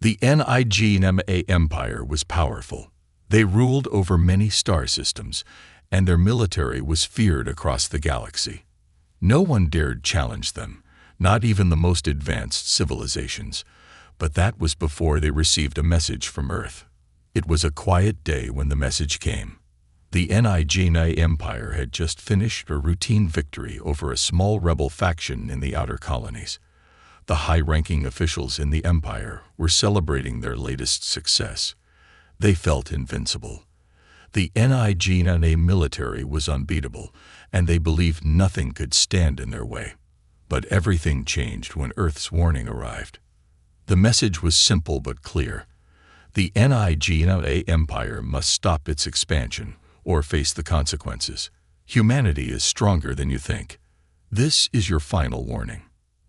The NIGMA Empire was powerful. They ruled over many star systems, and their military was feared across the galaxy. No one dared challenge them, not even the most advanced civilizations. But that was before they received a message from Earth. It was a quiet day when the message came. The NIGMA Empire had just finished a routine victory over a small rebel faction in the outer colonies. The high-ranking officials in the Empire were celebrating their latest success. They felt invincible. The NIGMA military was unbeatable, and they believed nothing could stand in their way. But everything changed when Earth's warning arrived. The message was simple but clear. The NIGMA Empire must stop its expansion or face the consequences. Humanity is stronger than you think. This is your final warning.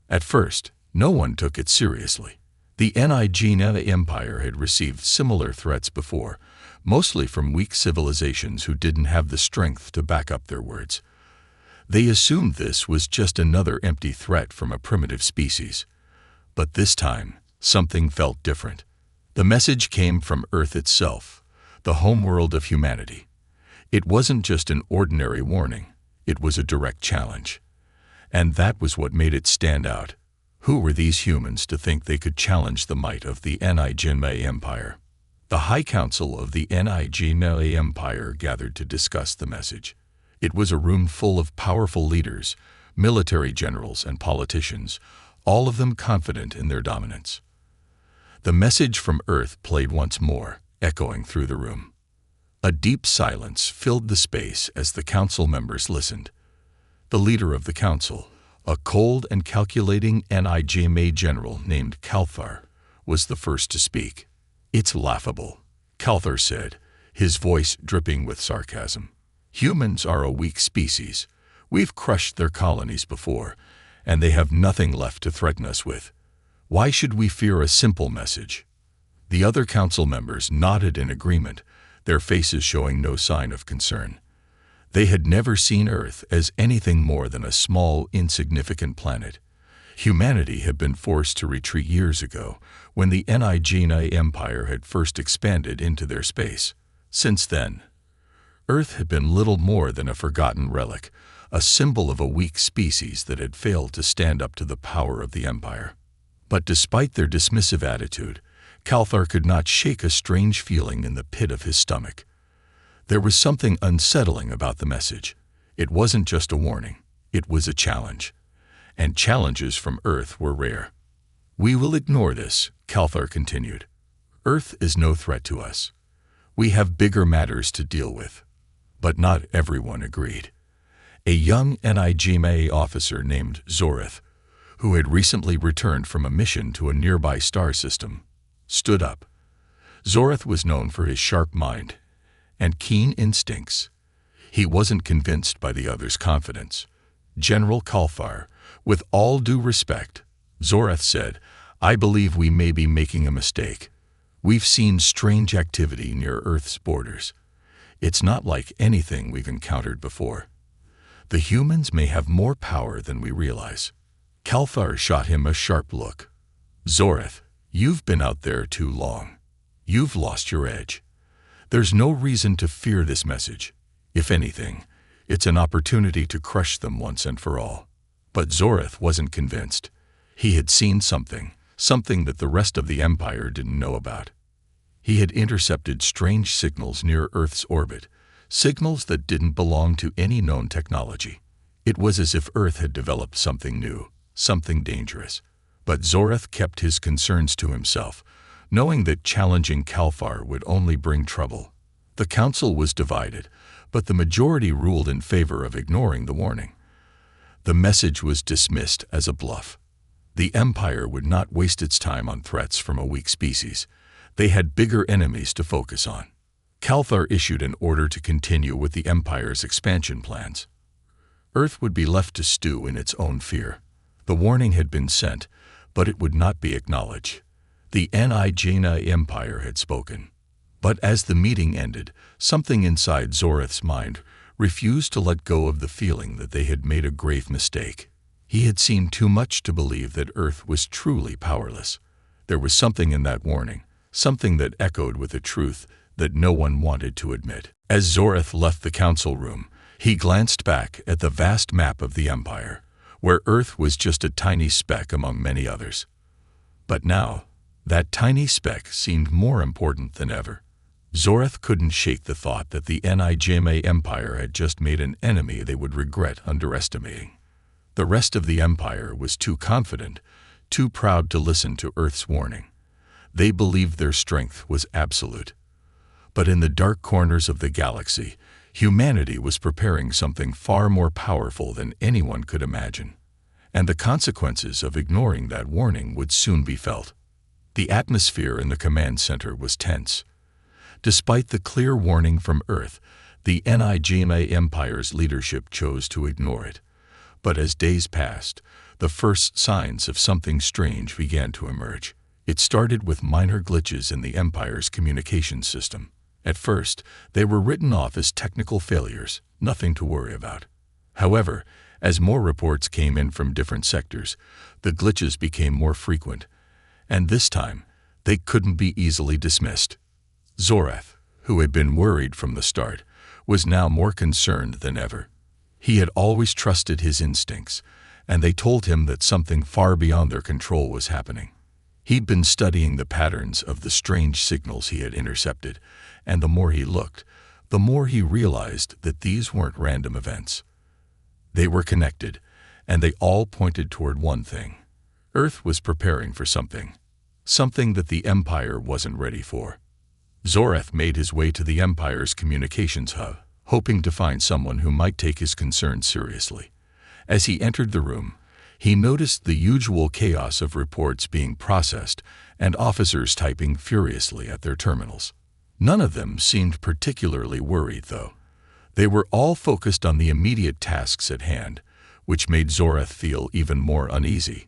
At first, no one took it seriously. The NIGMA Empire had received similar threats before, mostly from weak civilizations who didn't have the strength to back up their words. They assumed this was just another empty threat from a primitive species. But this time, something felt different. The message came from Earth itself, the homeworld of humanity. It wasn't just an ordinary warning, it was a direct challenge. And that was what made it stand out. Who were these humans to think they could challenge the might of the NIGMA Empire? The High Council of the NIGMA Empire gathered to discuss the message. It was a room full of powerful leaders, military generals and politicians, all of them confident in their dominance. The message from Earth played once more, echoing through the room. A deep silence filled the space as the council members listened. The leader of the council, a cold and calculating NIGMA general named Calthar, was the first to speak. "It's laughable," Calthar said, his voice dripping with sarcasm. "Humans are a weak species. We've crushed their colonies before, and they have nothing left to threaten us with. Why should we fear a simple message?" The other council members nodded in agreement, their faces showing no sign of concern. They had never seen Earth as anything more than a small, insignificant planet. Humanity had been forced to retreat years ago, when the NIGMA Empire had first expanded into their space. Since then, Earth had been little more than a forgotten relic, a symbol of a weak species that had failed to stand up to the power of the Empire. But despite their dismissive attitude, Calthar could not shake a strange feeling in the pit of his stomach. There was something unsettling about the message. It wasn't just a warning, it was a challenge. And challenges from Earth were rare. "We will ignore this," Calthar continued. "Earth is no threat to us. We have bigger matters to deal with." But not everyone agreed. A young NIGMA officer named Zoreth, who had recently returned from a mission to a nearby star system, stood up. Zoreth was known for his sharp mind and keen instincts. He wasn't convinced by the others' confidence. "General Calthar, with all due respect," Zoreth said, "I believe we may be making a mistake. We've seen strange activity near Earth's borders. It's not like anything we've encountered before. The humans may have more power than we realize." Calthar shot him a sharp look. "Zoreth, you've been out there too long. You've lost your edge. There's no reason to fear this message. If anything, it's an opportunity to crush them once and for all." But Zoreth wasn't convinced. He had seen something that the rest of the Empire didn't know about. He had intercepted strange signals near Earth's orbit, signals that didn't belong to any known technology. It was as if Earth had developed something new, something dangerous. But Zoreth kept his concerns to himself, knowing that challenging Calthar would only bring trouble. The council was divided, but the majority ruled in favor of ignoring the warning. The message was dismissed as a bluff. The Empire would not waste its time on threats from a weak species. They had bigger enemies to focus on. Calthar issued an order to continue with the Empire's expansion plans. Earth would be left to stew in its own fear. The warning had been sent, but it would not be acknowledged. The NIGMA Empire had spoken. But as the meeting ended, something inside Zoreth's mind refused to let go of the feeling that they had made a grave mistake. He had seen too much to believe that Earth was truly powerless. There was something in that warning, something that echoed with a truth that no one wanted to admit. As Zorath left the council room, he glanced back at the vast map of the Empire, where Earth was just a tiny speck among many others. But now, that tiny speck seemed more important than ever. Zorath couldn't shake the thought that the NIGMA Empire had just made an enemy they would regret underestimating. The rest of the Empire was too confident, too proud to listen to Earth's warning. They believed their strength was absolute. But in the dark corners of the galaxy, humanity was preparing something far more powerful than anyone could imagine. And the consequences of ignoring that warning would soon be felt. The atmosphere in the command center was tense. Despite the clear warning from Earth, the NIGMA Empire's leadership chose to ignore it. But as days passed, the first signs of something strange began to emerge. It started with minor glitches in the Empire's communication system. At first, they were written off as technical failures, nothing to worry about. However, as more reports came in from different sectors, the glitches became more frequent, and this time, they couldn't be easily dismissed. Zorath, who had been worried from the start, was now more concerned than ever. He had always trusted his instincts, and they told him that something far beyond their control was happening. He'd been studying the patterns of the strange signals he had intercepted, and the more he looked, the more he realized that these weren't random events. They were connected, and they all pointed toward one thing. Earth was preparing for something that the Empire wasn't ready for. Zorath made his way to the Empire's communications hub, hoping to find someone who might take his concerns seriously. As he entered the room, he noticed the usual chaos of reports being processed and officers typing furiously at their terminals. None of them seemed particularly worried, though. They were all focused on the immediate tasks at hand, which made Zorath feel even more uneasy.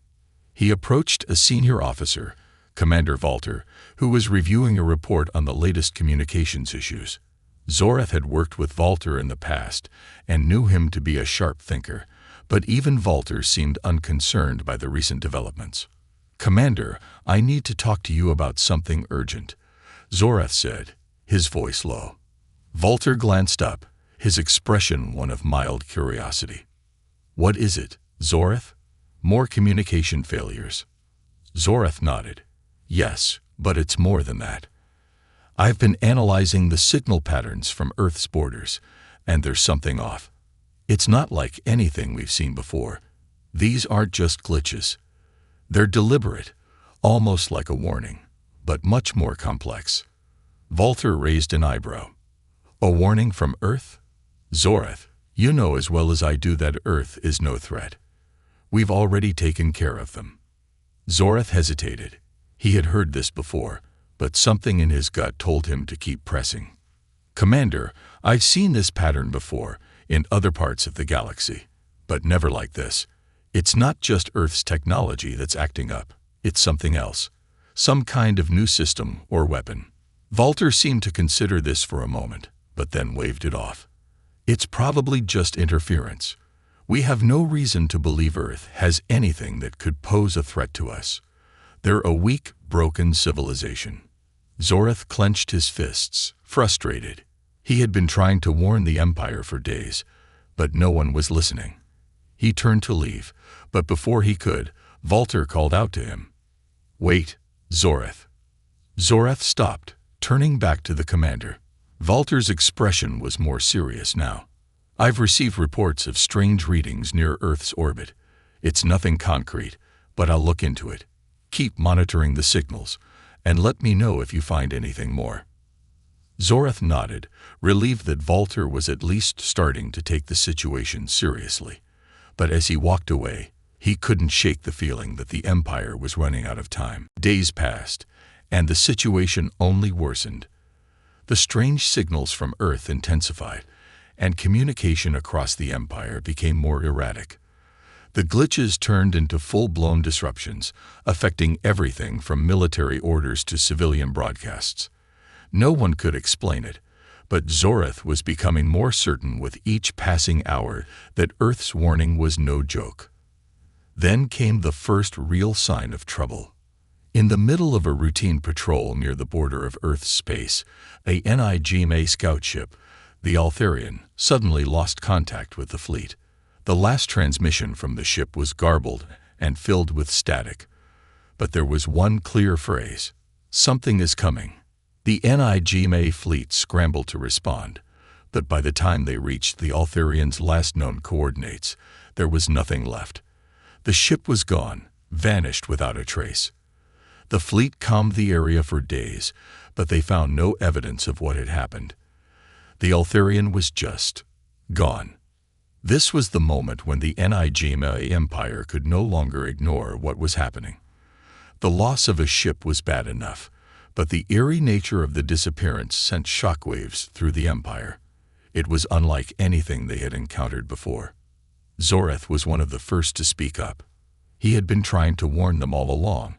He approached a senior officer, Commander Valter, who was reviewing a report on the latest communications issues. Zorath had worked with Valter in the past and knew him to be a sharp thinker, but even Valter seemed unconcerned by the recent developments. "Commander, I need to talk to you about something urgent," Zorath said, his voice low. Valter glanced up, his expression one of mild curiosity. "What is it, Zorath? More communication failures?" Zorath nodded. "Yes, but it's more than that. I've been analyzing the signal patterns from Earth's borders, and there's something off. It's not like anything we've seen before. These aren't just glitches. They're deliberate, almost like a warning, but much more complex." Valter raised an eyebrow. "A warning from Earth? Zorath, you know as well as I do that Earth is no threat. We've already taken care of them." Zorath hesitated. He had heard this before, but something in his gut told him to keep pressing. "Commander, I've seen this pattern before, in other parts of the galaxy, but never like this. It's not just Earth's technology that's acting up, it's something else. Some kind of new system or weapon." Valter seemed to consider this for a moment, but then waved it off. "It's probably just interference. We have no reason to believe Earth has anything that could pose a threat to us. They're a weak, broken civilization." Zorath clenched his fists, frustrated. He had been trying to warn the Empire for days, but no one was listening. He turned to leave, but before he could, Valter called out to him. "Wait, Zorath." Zorath stopped, turning back to the commander. Valter's expression was more serious now. "I've received reports of strange readings near Earth's orbit. It's nothing concrete, but I'll look into it. Keep monitoring the signals, and let me know if you find anything more." Zorath nodded, relieved that Valter was at least starting to take the situation seriously. But as he walked away, he couldn't shake the feeling that the Empire was running out of time. Days passed, and the situation only worsened. The strange signals from Earth intensified, and communication across the Empire became more erratic. The glitches turned into full-blown disruptions, affecting everything from military orders to civilian broadcasts. No one could explain it, but Zorath was becoming more certain with each passing hour that Earth's warning was no joke. Then came the first real sign of trouble. In the middle of a routine patrol near the border of Earth's space, a NIGMA scout ship, the Altharian, suddenly lost contact with the fleet. The last transmission from the ship was garbled and filled with static. But there was one clear phrase: "Something is coming." The NIGMA fleet scrambled to respond, but by the time they reached the Altharian's last known coordinates, there was nothing left. The ship was gone, vanished without a trace. The fleet combed the area for days, but they found no evidence of what had happened. The Altharian was just gone. This was the moment when the NIGMA Empire could no longer ignore what was happening. The loss of a ship was bad enough, but the eerie nature of the disappearance sent shockwaves through the Empire. It was unlike anything they had encountered before. Zoreth was one of the first to speak up. He had been trying to warn them all along,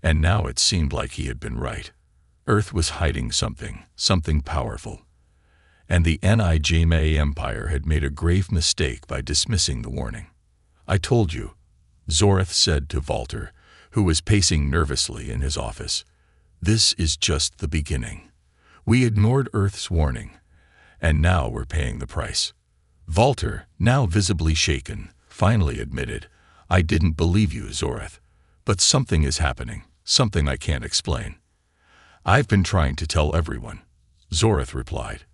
and now it seemed like he had been right. Earth was hiding something powerful. And the NIGMA Empire had made a grave mistake by dismissing the warning. "I told you," Zoreth said to Walter, who was pacing nervously in his office. "This is just the beginning. We ignored Earth's warning, and now we're paying the price." Walter, now visibly shaken, finally admitted, "I didn't believe you, Zoreth. But something is happening, something I can't explain." "I've been trying to tell everyone," Zoreth replied.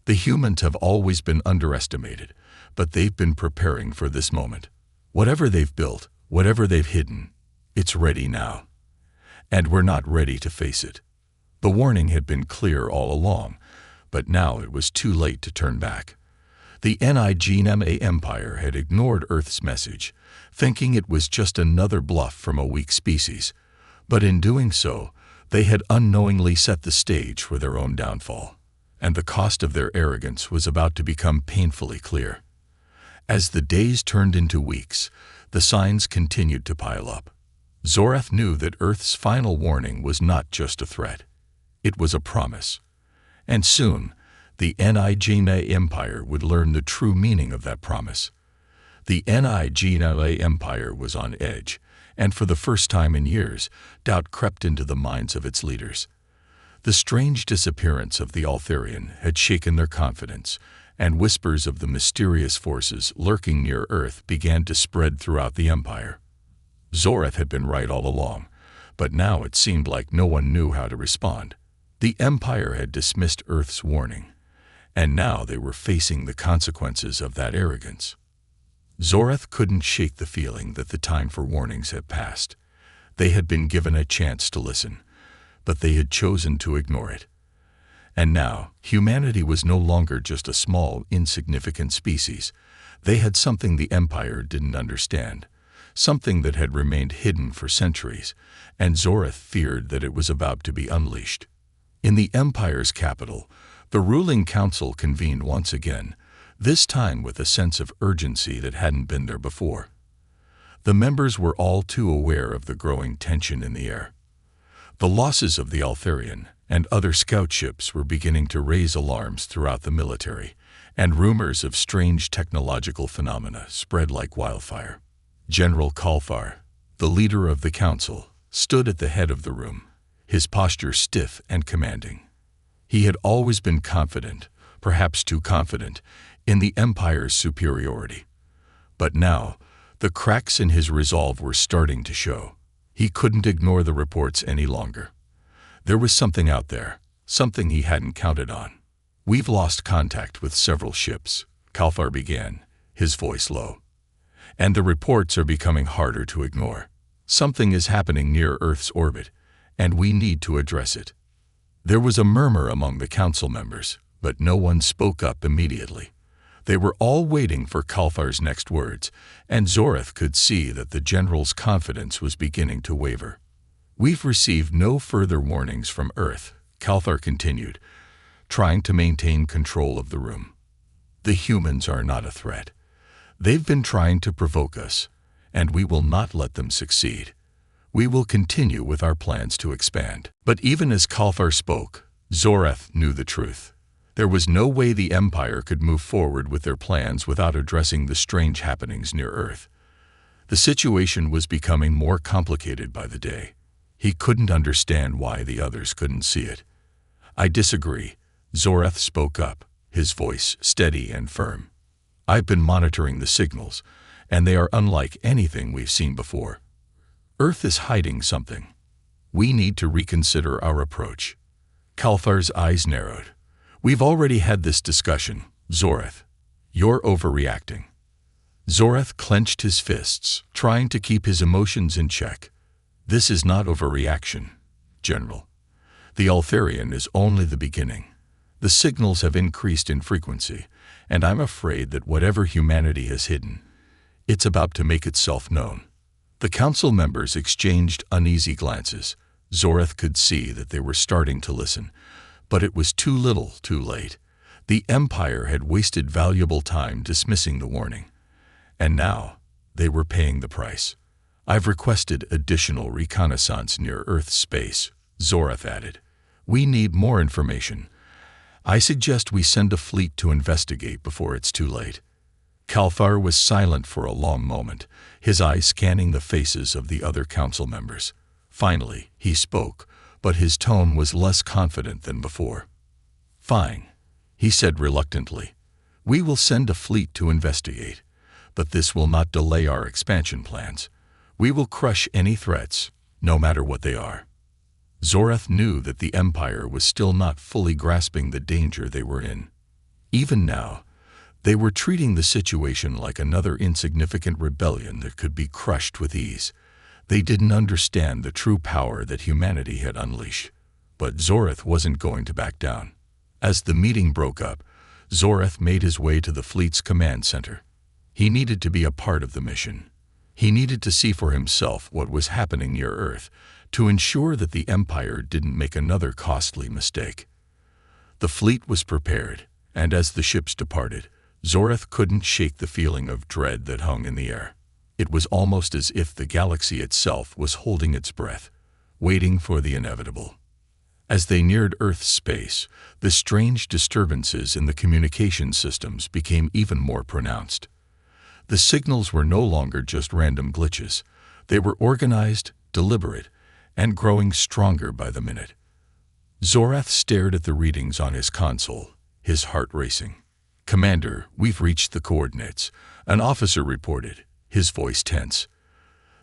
"The humans have always been underestimated, but they've been preparing for this moment. Whatever they've built, whatever they've hidden, it's ready now. And we're not ready to face it." The warning had been clear all along, but now it was too late to turn back. The NIGMA Empire had ignored Earth's message, thinking it was just another bluff from a weak species, but in doing so, they had unknowingly set the stage for their own downfall, and the cost of their arrogance was about to become painfully clear. As the days turned into weeks, the signs continued to pile up. Zoreth knew that Earth's final warning was not just a threat. It was a promise. And soon, the NIGMA Empire would learn the true meaning of that promise. The NIGMA Empire was on edge, and for the first time in years, doubt crept into the minds of its leaders. The strange disappearance of the Altharian had shaken their confidence, and whispers of the mysterious forces lurking near Earth began to spread throughout the Empire. Zoreth had been right all along, but now it seemed like no one knew how to respond. The Empire had dismissed Earth's warning, and now they were facing the consequences of that arrogance. Zoreth couldn't shake the feeling that the time for warnings had passed. They had been given a chance to listen, but they had chosen to ignore it. And now, humanity was no longer just a small, insignificant species. They had something the Empire didn't understand, something that had remained hidden for centuries, and Zoreth feared that it was about to be unleashed. In the Empire's capital, the ruling council convened once again, this time with a sense of urgency that hadn't been there before. The members were all too aware of the growing tension in the air. The losses of the Altharian and other scout ships were beginning to raise alarms throughout the military, and rumors of strange technological phenomena spread like wildfire. General Kalfar, the leader of the council, stood at the head of the room, his posture stiff and commanding. He had always been confident, perhaps too confident, in the Empire's superiority. But now, the cracks in his resolve were starting to show. He couldn't ignore the reports any longer. There was something out there, something he hadn't counted on. "We've lost contact with several ships," Kalfar began, his voice low. "And the reports are becoming harder to ignore. Something is happening near Earth's orbit, and we need to address it." There was a murmur among the council members, but no one spoke up immediately. They were all waiting for Kalfar's next words, and Zoreth could see that the general's confidence was beginning to waver. "We've received no further warnings from Earth," Kalfar continued, trying to maintain control of the room. "The humans are not a threat. They've been trying to provoke us, and we will not let them succeed. We will continue with our plans to expand." But even as Kalfar spoke, Zoreth knew the truth. There was no way the Empire could move forward with their plans without addressing the strange happenings near Earth. The situation was becoming more complicated by the day. He couldn't understand why the others couldn't see it. "I disagree," Zorath spoke up, his voice steady and firm. "I've been monitoring the signals, and they are unlike anything we've seen before. Earth is hiding something. We need to reconsider our approach." Kalthar's eyes narrowed. "We've already had this discussion, Zorath. You're overreacting." Zorath clenched his fists, trying to keep his emotions in check. "This is not overreaction, General. The Altharian is only the beginning. The signals have increased in frequency, and I'm afraid that whatever humanity has hidden, it's about to make itself known." The council members exchanged uneasy glances. Zorath could see that they were starting to listen, but it was too little, too late. The Empire had wasted valuable time dismissing the warning, and now they were paying the price. "I've requested additional reconnaissance near Earth's space," Zorath added. "We need more information. I suggest we send a fleet to investigate before it's too late." Kalthar was silent for a long moment, his eyes scanning the faces of the other council members. Finally, he spoke, but his tone was less confident than before. "Fine," he said reluctantly. "We will send a fleet to investigate, but this will not delay our expansion plans. We will crush any threats, no matter what they are." Zorath knew that the Empire was still not fully grasping the danger they were in. Even now, they were treating the situation like another insignificant rebellion that could be crushed with ease. They didn't understand the true power that humanity had unleashed. But Zorath wasn't going to back down. As the meeting broke up, Zorath made his way to the fleet's command center. He needed to be a part of the mission. He needed to see for himself what was happening near Earth, to ensure that the Empire didn't make another costly mistake. The fleet was prepared, and as the ships departed, Zorath couldn't shake the feeling of dread that hung in the air. It was almost as if the galaxy itself was holding its breath, waiting for the inevitable. As they neared Earth's space, the strange disturbances in the communication systems became even more pronounced. The signals were no longer just random glitches. They were organized, deliberate, and growing stronger by the minute. Zorath stared at the readings on his console, his heart racing. "Commander, we've reached the coordinates," an officer reported, his voice tense.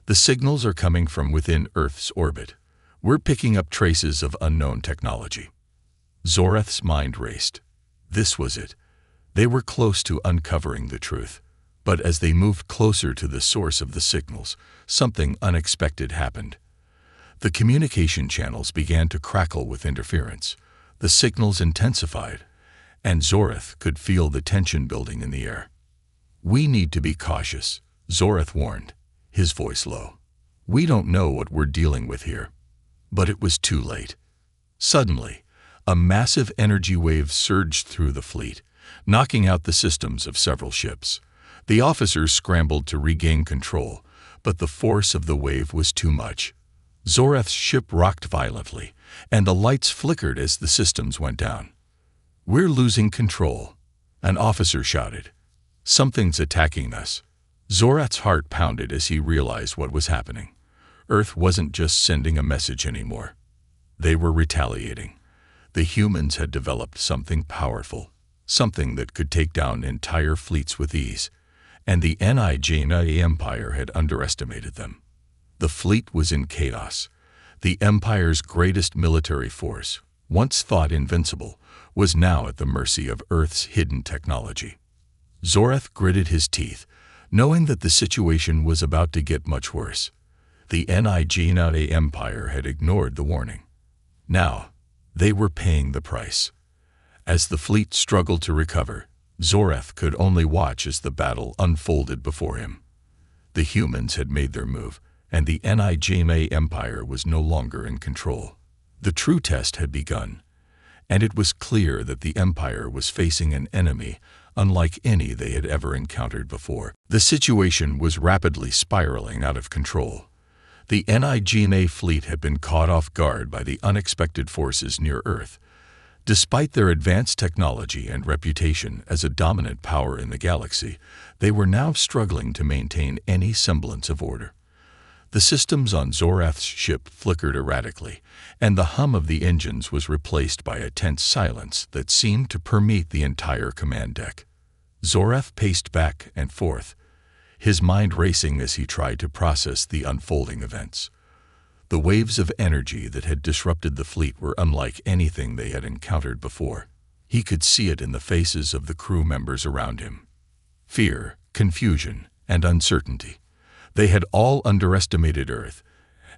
"The signals are coming from within Earth's orbit. We're picking up traces of unknown technology." Zorath's mind raced. This was it. They were close to uncovering the truth. But as they moved closer to the source of the signals, something unexpected happened. The communication channels began to crackle with interference. The signals intensified, and Zorath could feel the tension building in the air. "We need to be cautious," Zorath warned, his voice low. "We don't know what we're dealing with here." But it was too late. Suddenly, a massive energy wave surged through the fleet, knocking out the systems of several ships. The officers scrambled to regain control, but the force of the wave was too much. Zorath's ship rocked violently, and the lights flickered as the systems went down. "We're losing control," an officer shouted. "Something's attacking us." Zorath's heart pounded as he realized what was happening. Earth wasn't just sending a message anymore. They were retaliating. The humans had developed something powerful, something that could take down entire fleets with ease, and the NIGMA Empire had underestimated them. The fleet was in chaos. The Empire's greatest military force, once thought invincible, was now at the mercy of Earth's hidden technology. Zorath gritted his teeth, knowing that the situation was about to get much worse. The NIGMA Empire had ignored the warning. Now, they were paying the price. As the fleet struggled to recover, Zorath could only watch as the battle unfolded before him. The humans had made their move, and the NIGMA Empire was no longer in control. The true test had begun, and it was clear that the Empire was facing an enemy unlike any they had ever encountered before. The situation was rapidly spiraling out of control. The NIGMA fleet had been caught off guard by the unexpected forces near Earth. Despite their advanced technology and reputation as a dominant power in the galaxy, they were now struggling to maintain any semblance of order. The systems on Zorath's ship flickered erratically, and the hum of the engines was replaced by a tense silence that seemed to permeate the entire command deck. Zorath paced back and forth, his mind racing as he tried to process the unfolding events. The waves of energy that had disrupted the fleet were unlike anything they had encountered before. He could see it in the faces of the crew members around him. Fear, confusion, and uncertainty. They had all underestimated Earth,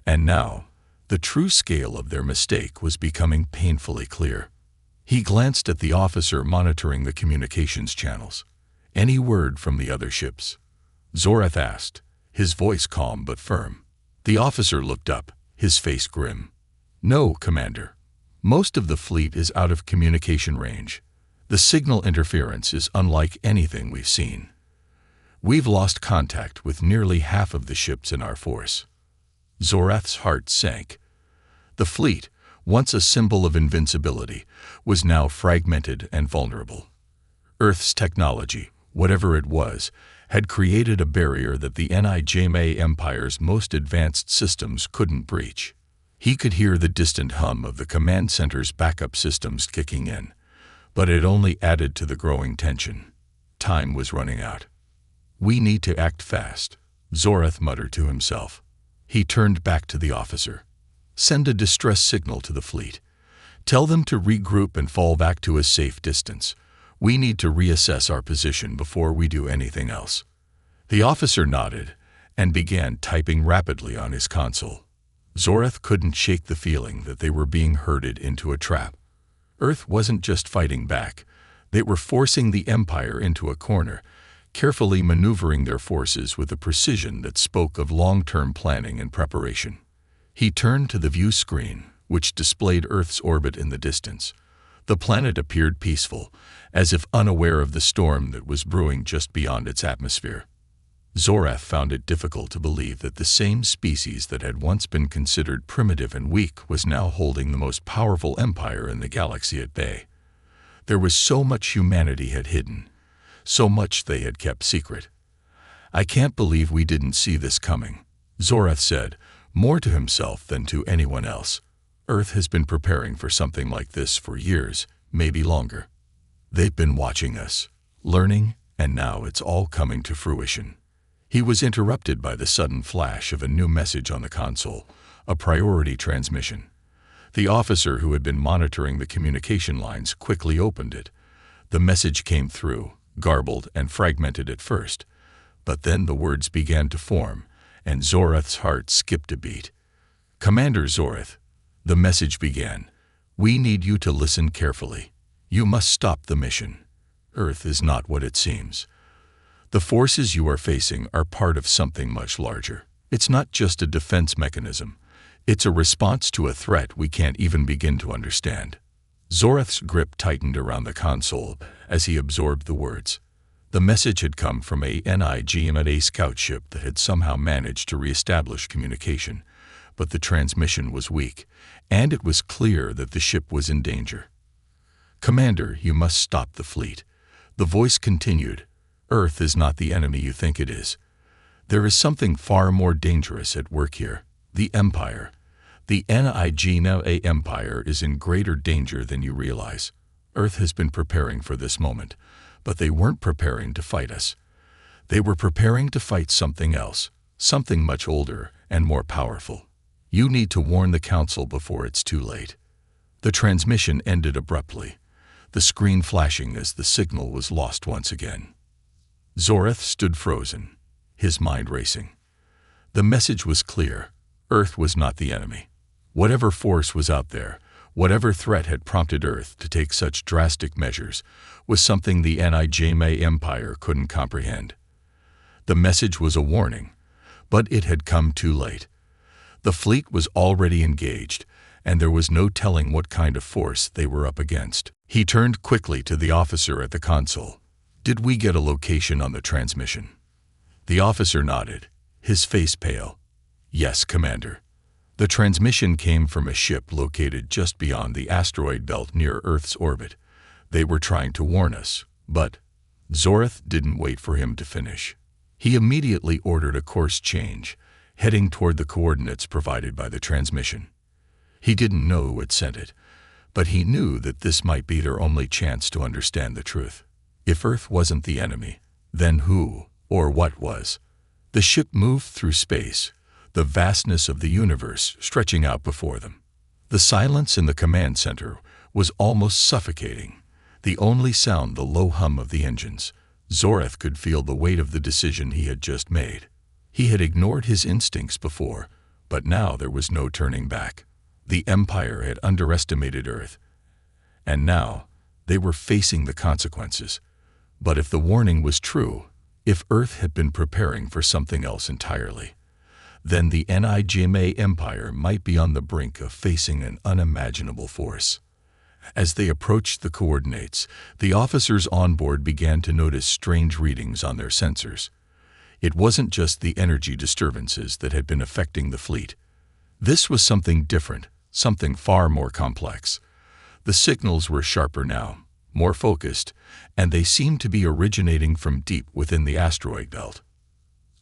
and now, the true scale of their mistake was becoming painfully clear. He glanced at the officer monitoring the communications channels. "Any word from the other ships?" Zorath asked, his voice calm but firm. The officer looked up, his face grim. "No, Commander. Most of the fleet is out of communication range. The signal interference is unlike anything we've seen. We've lost contact with nearly half of the ships in our force." Zorath's heart sank. The fleet, once a symbol of invincibility, was now fragmented and vulnerable. Earth's technology, whatever it was, had created a barrier that the NIGMA Empire's most advanced systems couldn't breach. He could hear the distant hum of the command center's backup systems kicking in, but it only added to the growing tension. Time was running out. "We need to act fast," Zorath muttered to himself. He turned back to the officer. "Send a distress signal to the fleet. Tell them to regroup and fall back to a safe distance. We need to reassess our position before we do anything else." The officer nodded and began typing rapidly on his console. Zorath couldn't shake the feeling that they were being herded into a trap. Earth wasn't just fighting back. They were forcing the Empire into a corner, carefully maneuvering their forces with a precision that spoke of long-term planning and preparation. He turned to the view screen, which displayed Earth's orbit in the distance. The planet appeared peaceful, as if unaware of the storm that was brewing just beyond its atmosphere. Zorath found it difficult to believe that the same species that had once been considered primitive and weak was now holding the most powerful empire in the galaxy at bay. There was so much humanity had hidden, so much they had kept secret. "I can't believe we didn't see this coming," Zorath said, more to himself than to anyone else. "Earth has been preparing for something like this for years, maybe longer. They've been watching us, learning, and now it's all coming to fruition." He was interrupted by the sudden flash of a new message on the console, a priority transmission. The officer who had been monitoring the communication lines quickly opened it. The message came through, garbled and fragmented at first, but then the words began to form, and Zorath's heart skipped a beat. "Commander Zorath," the message began, "we need you to listen carefully. You must stop the mission. Earth is not what it seems. The forces you are facing are part of something much larger. It's not just a defense mechanism. It's a response to a threat we can't even begin to understand." Zorath's grip tightened around the console as he absorbed the words. The message had come from a NIGMA scout ship that had somehow managed to reestablish communication, but the transmission was weak, and it was clear that the ship was in danger. "Commander, you must stop the fleet." The voice continued, "Earth is not the enemy you think it is. There is something far more dangerous at work here, the Empire. The NIGMA Empire is in greater danger than you realize. Earth has been preparing for this moment, but they weren't preparing to fight us. They were preparing to fight something else, something much older and more powerful. You need to warn the Council before it's too late." The transmission ended abruptly, the screen flashing as the signal was lost once again. Zorath stood frozen, his mind racing. The message was clear. Earth was not the enemy. Whatever force was out there, whatever threat had prompted Earth to take such drastic measures, was something the NIGMA Empire couldn't comprehend. The message was a warning, but it had come too late. The fleet was already engaged, and there was no telling what kind of force they were up against. He turned quickly to the officer at the console. "Did we get a location on the transmission?" The officer nodded, his face pale. "Yes, Commander. The transmission came from a ship located just beyond the asteroid belt near Earth's orbit. They were trying to warn us, but—" Zorath didn't wait for him to finish. He immediately ordered a course change, heading toward the coordinates provided by the transmission. He didn't know who had sent it, but he knew that this might be their only chance to understand the truth. If Earth wasn't the enemy, then who or what was? The ship moved through space, the vastness of the universe stretching out before them. The silence in the command center was almost suffocating, the only sound the low hum of the engines. Zorath could feel the weight of the decision he had just made. He had ignored his instincts before, but now there was no turning back. The Empire had underestimated Earth, and now they were facing the consequences. But if the warning was true, if Earth had been preparing for something else entirely, then the NIGMA Empire might be on the brink of facing an unimaginable force. As they approached the coordinates, the officers on board began to notice strange readings on their sensors. It wasn't just the energy disturbances that had been affecting the fleet. This was something different, something far more complex. The signals were sharper now, more focused, and they seemed to be originating from deep within the asteroid belt.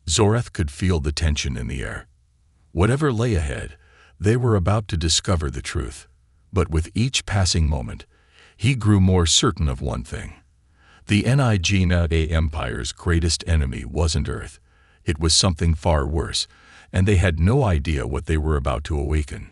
Zorath could feel the tension in the air. Whatever lay ahead, they were about to discover the truth. But with each passing moment, he grew more certain of one thing. The NIGMA Empire's greatest enemy wasn't Earth. It was something far worse, and they had no idea what they were about to awaken.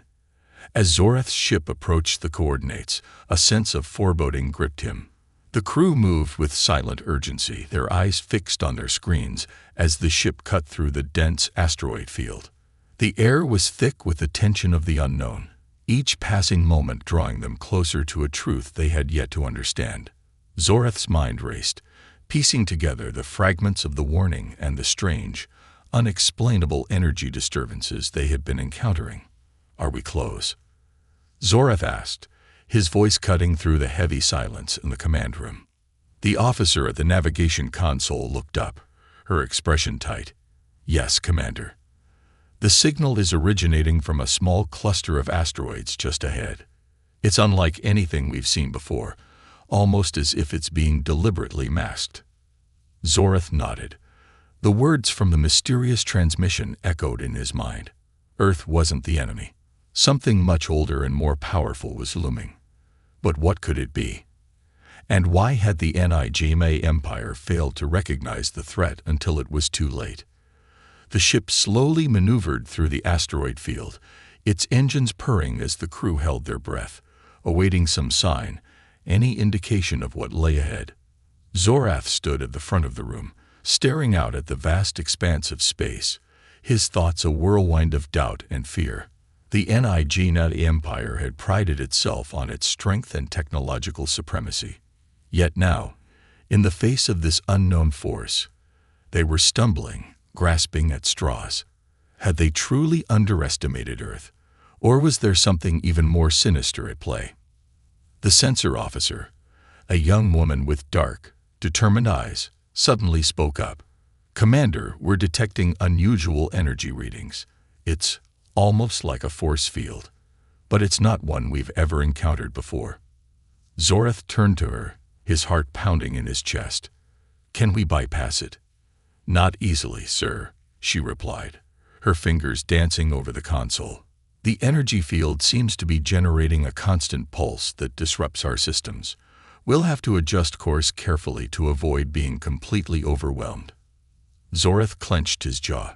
As Zorath's ship approached the coordinates, a sense of foreboding gripped him. The crew moved with silent urgency, their eyes fixed on their screens as the ship cut through the dense asteroid field. The air was thick with the tension of the unknown, each passing moment drawing them closer to a truth they had yet to understand. Zorath's mind raced, piecing together the fragments of the warning and the strange, unexplainable energy disturbances they had been encountering. "Are we close?" Zorath asked, his voice cutting through the heavy silence in the command room. The officer at the navigation console looked up, her expression tight. "Yes, Commander. The signal is originating from a small cluster of asteroids just ahead. It's unlike anything we've seen before, almost as if it's being deliberately masked." Zorath nodded. The words from the mysterious transmission echoed in his mind. Earth wasn't the enemy. Something much older and more powerful was looming. But what could it be? And why had the NIGMA Empire failed to recognize the threat until it was too late? The ship slowly maneuvered through the asteroid field, its engines purring as the crew held their breath, awaiting some sign, any indication of what lay ahead. Zorath stood at the front of the room, staring out at the vast expanse of space, his thoughts a whirlwind of doubt and fear. The NIGMA Empire had prided itself on its strength and technological supremacy. Yet now, in the face of this unknown force, they were stumbling, grasping at straws. Had they truly underestimated Earth, or was there something even more sinister at play? The sensor officer, a young woman with dark, determined eyes, suddenly spoke up. "Commander, we're detecting unusual energy readings. It's almost like a force field, but it's not one we've ever encountered before." Zorath turned to her, his heart pounding in his chest. "Can we bypass it?" "Not easily, sir," she replied, her fingers dancing over the console. "The energy field seems to be generating a constant pulse that disrupts our systems. We'll have to adjust course carefully to avoid being completely overwhelmed." Zorath clenched his jaw.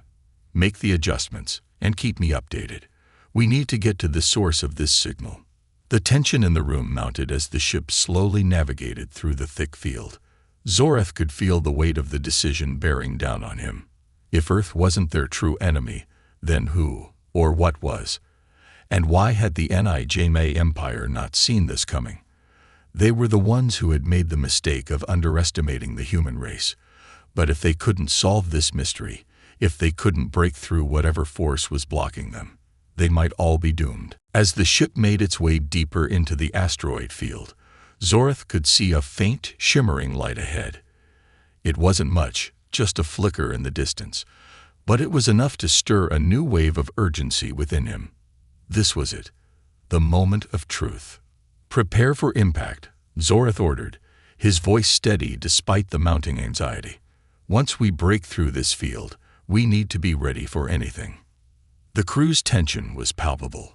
"Make the adjustments and keep me updated. We need to get to the source of this signal." The tension in the room mounted as the ship slowly navigated through the thick field. Zorath could feel the weight of the decision bearing down on him. If Earth wasn't their true enemy, then who or what was? And why had the NIGMA Empire not seen this coming? They were the ones who had made the mistake of underestimating the human race. But if they couldn't solve this mystery, if they couldn't break through whatever force was blocking them, they might all be doomed. As the ship made its way deeper into the asteroid field, Zorath could see a faint, shimmering light ahead. It wasn't much, just a flicker in the distance, but it was enough to stir a new wave of urgency within him. This was it, the moment of truth. "Prepare for impact," Zorath ordered, his voice steady despite the mounting anxiety. "Once we break through this field, we need to be ready for anything." The crew's tension was palpable.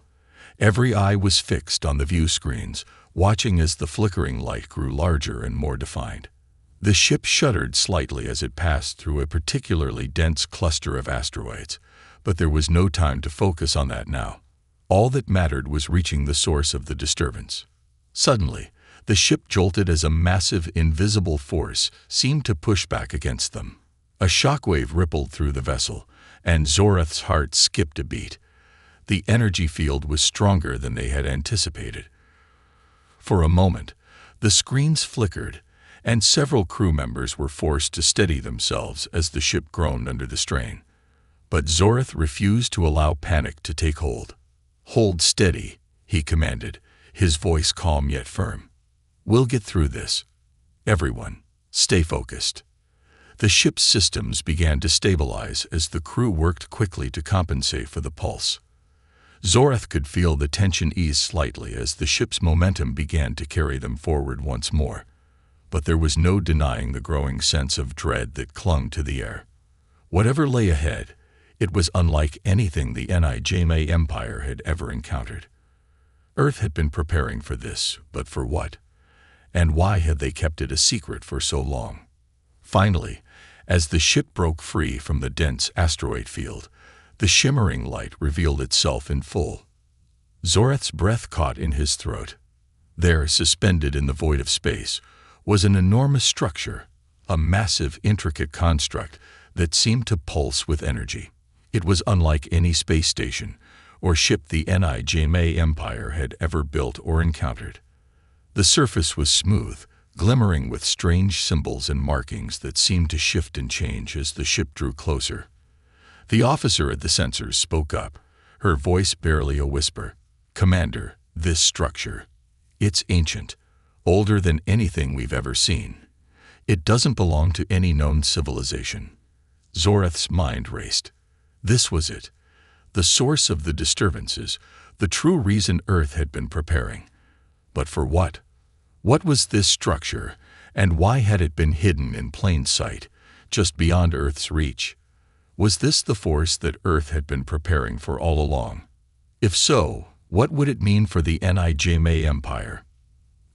Every eye was fixed on the view screens, watching as the flickering light grew larger and more defined. The ship shuddered slightly as it passed through a particularly dense cluster of asteroids, but there was no time to focus on that now. All that mattered was reaching the source of the disturbance. Suddenly, the ship jolted as a massive, invisible force seemed to push back against them. A shockwave rippled through the vessel, and Zorath's heart skipped a beat. The energy field was stronger than they had anticipated. For a moment, the screens flickered, and several crew members were forced to steady themselves as the ship groaned under the strain. But Zorath refused to allow panic to take hold. "Hold steady," he commanded, his voice calm yet firm. "We'll get through this. Everyone, stay focused." The ship's systems began to stabilize as the crew worked quickly to compensate for the pulse. Zorath could feel the tension ease slightly as the ship's momentum began to carry them forward once more. But there was no denying the growing sense of dread that clung to the air. Whatever lay ahead, it was unlike anything the NIGMA Empire had ever encountered. Earth had been preparing for this, but for what? And why had they kept it a secret for so long? Finally, as the ship broke free from the dense asteroid field, the shimmering light revealed itself in full. Zorath's breath caught in his throat. There, suspended in the void of space, was an enormous structure, a massive, intricate construct that seemed to pulse with energy. It was unlike any space station or ship the NIGMA Empire had ever built or encountered. The surface was smooth, glimmering with strange symbols and markings that seemed to shift and change as the ship drew closer. The officer at the sensors spoke up, her voice barely a whisper. "Commander, this structure, it's ancient, older than anything we've ever seen. It doesn't belong to any known civilization." Zorath's mind raced. This was it, the source of the disturbances, the true reason Earth had been preparing. But for what? What was this structure, and why had it been hidden in plain sight, just beyond Earth's reach? Was this the force that Earth had been preparing for all along? If so, what would it mean for the NIGMA Empire?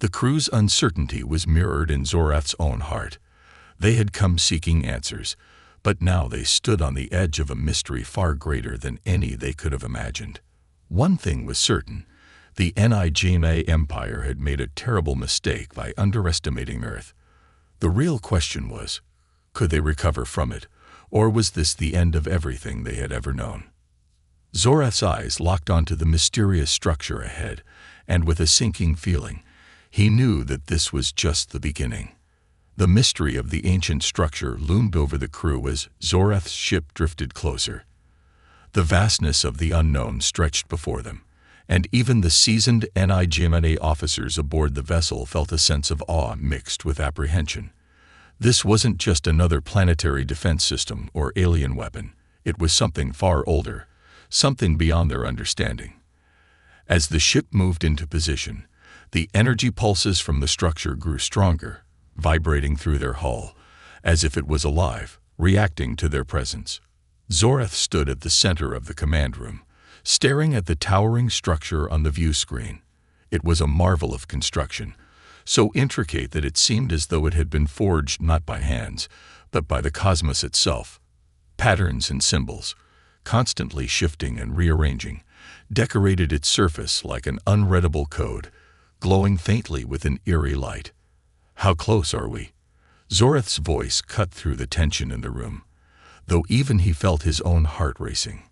The crew's uncertainty was mirrored in Zorath's own heart. They had come seeking answers, but now they stood on the edge of a mystery far greater than any they could have imagined. One thing was certain: the NIGMA Empire had made a terrible mistake by underestimating Earth. The real question was, could they recover from it, or was this the end of everything they had ever known? Zorath's eyes locked onto the mysterious structure ahead, and with a sinking feeling, he knew that this was just the beginning. The mystery of the ancient structure loomed over the crew as Zorath's ship drifted closer. The vastness of the unknown stretched before them, and even the seasoned NIGMA officers aboard the vessel felt a sense of awe mixed with apprehension. This wasn't just another planetary defense system or alien weapon. It was something far older, something beyond their understanding. As the ship moved into position, the energy pulses from the structure grew stronger, vibrating through their hull, as if it was alive, reacting to their presence. Zorath stood at the center of the command room, staring at the towering structure on the view screen. It was a marvel of construction, so intricate that it seemed as though it had been forged not by hands, but by the cosmos itself. Patterns and symbols, constantly shifting and rearranging, decorated its surface like an unreadable code, glowing faintly with an eerie light. "How close are we?" Zorath's voice cut through the tension in the room, though even he felt his own heart racing.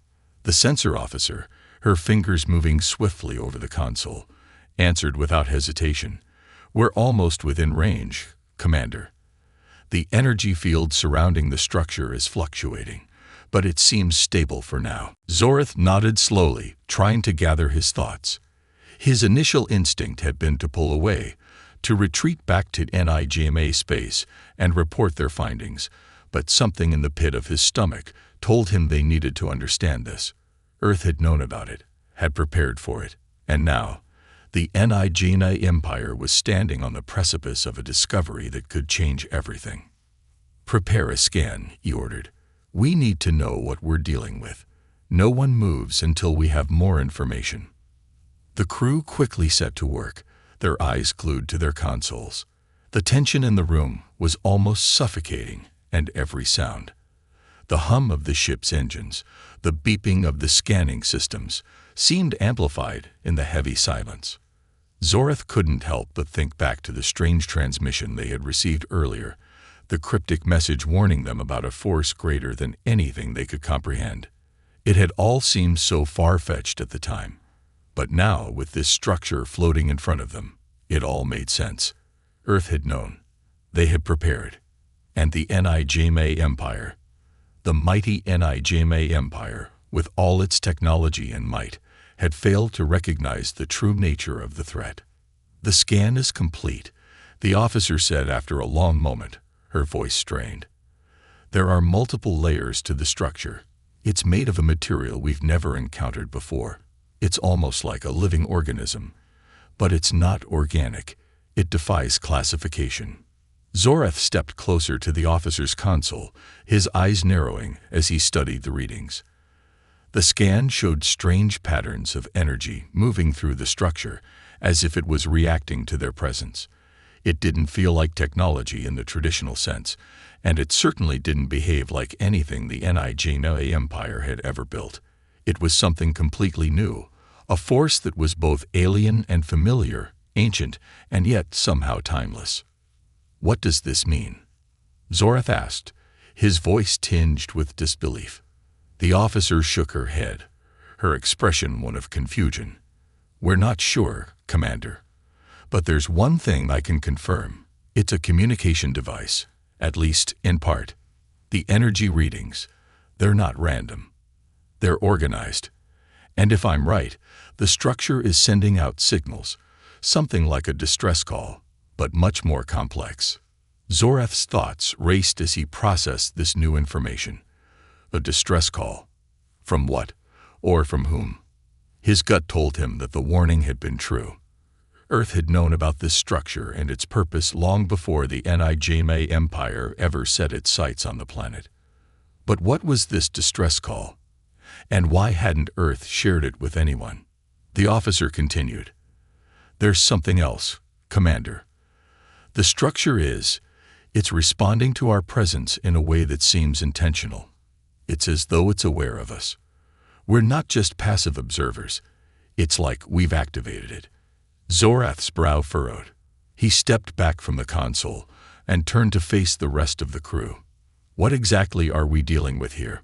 The sensor officer, her fingers moving swiftly over the console, answered without hesitation. "We're almost within range, Commander. The energy field surrounding the structure is fluctuating, but it seems stable for now." Zorath nodded slowly, trying to gather his thoughts. His initial instinct had been to pull away, to retreat back to NIGMA space and report their findings, but something in the pit of his stomach told him they needed to understand this. Earth had known about it, had prepared for it, and now, the NIGMA Empire was standing on the precipice of a discovery that could change everything. "Prepare a scan," he ordered. "We need to know what we're dealing with. No one moves until we have more information." The crew quickly set to work, their eyes glued to their consoles. The tension in the room was almost suffocating, and every sound. The hum of the ship's engines, the beeping of the scanning systems, seemed amplified in the heavy silence. Zorath couldn't help but think back to the strange transmission they had received earlier, the cryptic message warning them about a force greater than anything they could comprehend. It had all seemed so far-fetched at the time. But now, with this structure floating in front of them, it all made sense. Earth had known. They had prepared. And the NIGMA Empire, the mighty NIGMA Empire, with all its technology and might, had failed to recognize the true nature of the threat. "The scan is complete," the officer said after a long moment, her voice strained. "There are multiple layers to the structure. It's made of a material we've never encountered before. It's almost like a living organism. But it's not organic. It defies classification." Zorath stepped closer to the officer's console, his eyes narrowing as he studied the readings. The scan showed strange patterns of energy moving through the structure, as if it was reacting to their presence. It didn't feel like technology in the traditional sense, and it certainly didn't behave like anything the NIGMA Empire had ever built. It was something completely new, a force that was both alien and familiar, ancient, and yet somehow timeless. "What does this mean?" Zorath asked, his voice tinged with disbelief. The officer shook her head, her expression one of confusion. "We're not sure, Commander. But there's one thing I can confirm. It's a communication device, at least in part. The energy readings, they're not random. They're organized. And if I'm right, the structure is sending out signals, something like a distress call, but much more complex." Zorath's thoughts raced as he processed this new information. A distress call. From what? Or from whom? His gut told him that the warning had been true. Earth had known about this structure and its purpose long before the NIGMA Empire ever set its sights on the planet. But what was this distress call? And why hadn't Earth shared it with anyone? The officer continued. "There's something else, Commander. The structure it's responding to our presence in a way that seems intentional. It's as though it's aware of us. We're not just passive observers. It's like we've activated it." Zorath's brow furrowed. He stepped back from the console and turned to face the rest of the crew. "What exactly are we dealing with here?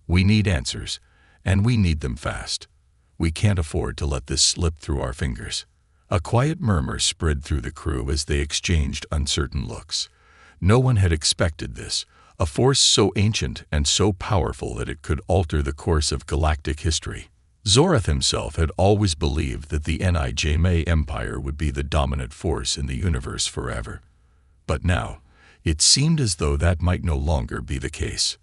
We need answers, and we need them fast. We can't afford to let this slip through our fingers." A quiet murmur spread through the crew as they exchanged uncertain looks. No one had expected this, a force so ancient and so powerful that it could alter the course of galactic history. Zorath himself had always believed that the NIGMA Empire would be the dominant force in the universe forever. But now, it seemed as though that might no longer be the case.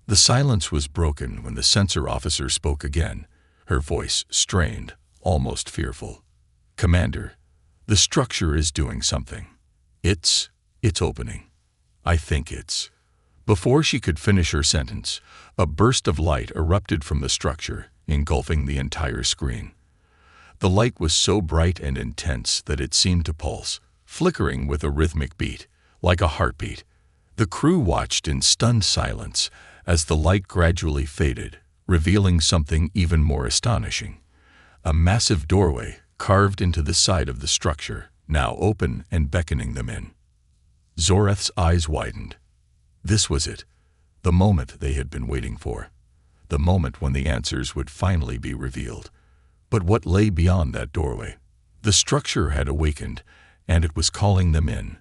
The silence was broken when the sensor officer spoke again, her voice strained, almost fearful. "Commander, the structure is doing something. It's opening. I think it's..." Before she could finish her sentence, a burst of light erupted from the structure, engulfing the entire screen. The light was so bright and intense that it seemed to pulse, flickering with a rhythmic beat, like a heartbeat. The crew watched in stunned silence as the light gradually faded, revealing something even more astonishing. A massive doorway carved into the side of the structure, now open and beckoning them in. Zorath's eyes widened. This was it, the moment they had been waiting for. The moment when the answers would finally be revealed. But what lay beyond that doorway? The structure had awakened, and it was calling them in.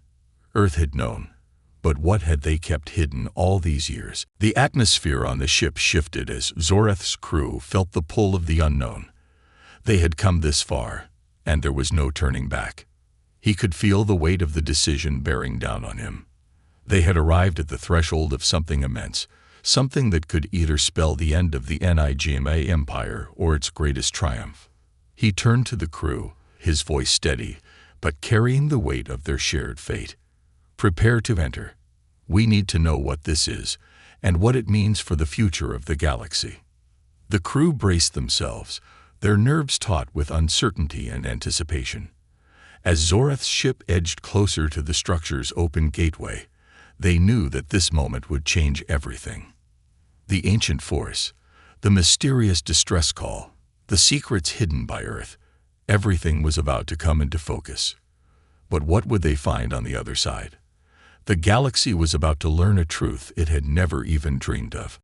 Earth had known. But what had they kept hidden all these years? The atmosphere on the ship shifted as Zorath's crew felt the pull of the unknown. They had come this far, and there was no turning back. He could feel the weight of the decision bearing down on him. They had arrived at the threshold of something immense, something that could either spell the end of the NIGMA Empire or its greatest triumph. He turned to the crew, his voice steady, but carrying the weight of their shared fate. "Prepare to enter. We need to know what this is, and what it means for the future of the galaxy." The crew braced themselves, their nerves taut with uncertainty and anticipation. As Zorath's ship edged closer to the structure's open gateway, they knew that this moment would change everything. The ancient force, the mysterious distress call, the secrets hidden by Earth, everything was about to come into focus. But what would they find on the other side? The galaxy was about to learn a truth it had never even dreamed of.